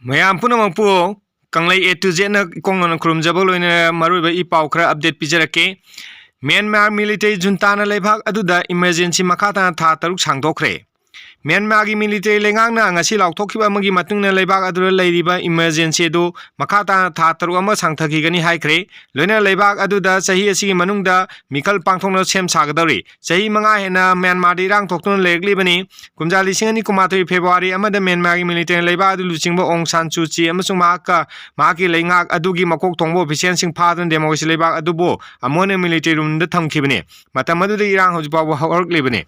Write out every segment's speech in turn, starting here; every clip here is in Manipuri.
Mayam punamangpu kanglai A to Z na kongnon krumjabol oina maruiba I pau khara update pijarake. Myanmar military junta na leibhak aduda emergency makata na tha taruk sangdokre. Myanmar gi military lengang na ngasi laukthokhiba amagi matung na leibhak adura leiriba emergency do makata na tha taruk ama sangthakigani haikhre. Loina leibhak aduda sahi asigi manungda mikal pangthongna sem sagadari. Sahi manga hena Myanmar di rang thoktuna leglibani. Kumja lisingani kumatoi February amada Myanmar gi military leibhak adu luchingba Aung San Suu Kyi amasung mahaki leingak adugi makok thongbo official sing phadan democracy leibhak adubo amone military room da thamkhibani. Matam aduda irang hojpaw hawrklibani.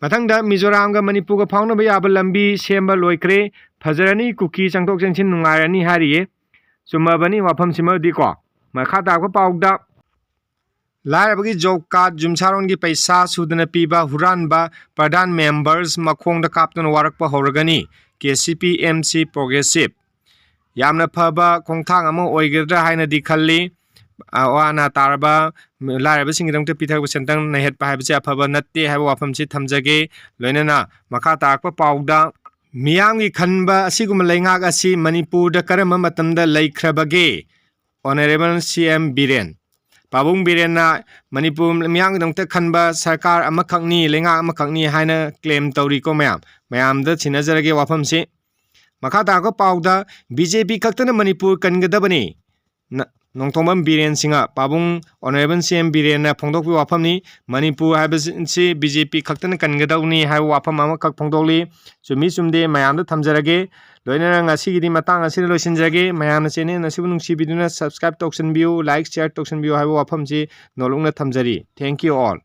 Mathangda Mizoram ga Manipur ga phawnaba yaba lambi semba loikre phazarani kuki changthok changsin nungairani hariye sumabani wafam simadi ko makha takpa pawda lairabagi job card jumsaron gi paisa sudana piba huranba pradhan members makhongda kaptuna warakpa horagani KCP MC progressive yamna phaba khongthang ama oigedra haina dikhalli awana tarba lairaba singidamte pithak sentang nahet pa haibse aphaba natte haiba wafam si thamjage loinana makha takpa pawda miyamgi khanba asigum leingak asi Manipur da karama matamda laikhrabage honorable CM Biren Pabung Biren na Manipur miyang dongte khanba sarkar amakhakni lenga amakhakni haina claim tawri ko mayam da chinajarage wafam si makha takpa pawda BJP kaktana Manipur kangadabani Nongthongbam Biren Singa Pabung Honorable CM Biren na phongdokpi wafamni Manipur haibasi BJP kaktana kangadawni haiba wafam ama kak phongdokli sumi sumde mayamda thamjarage loinana ngasigidi matang asida loisinjage mayamna channel nasibu nungsibiduna subscribe toksanbiu like share toksanbiu haiba wafamsi nolongna thamjari. Thank you all.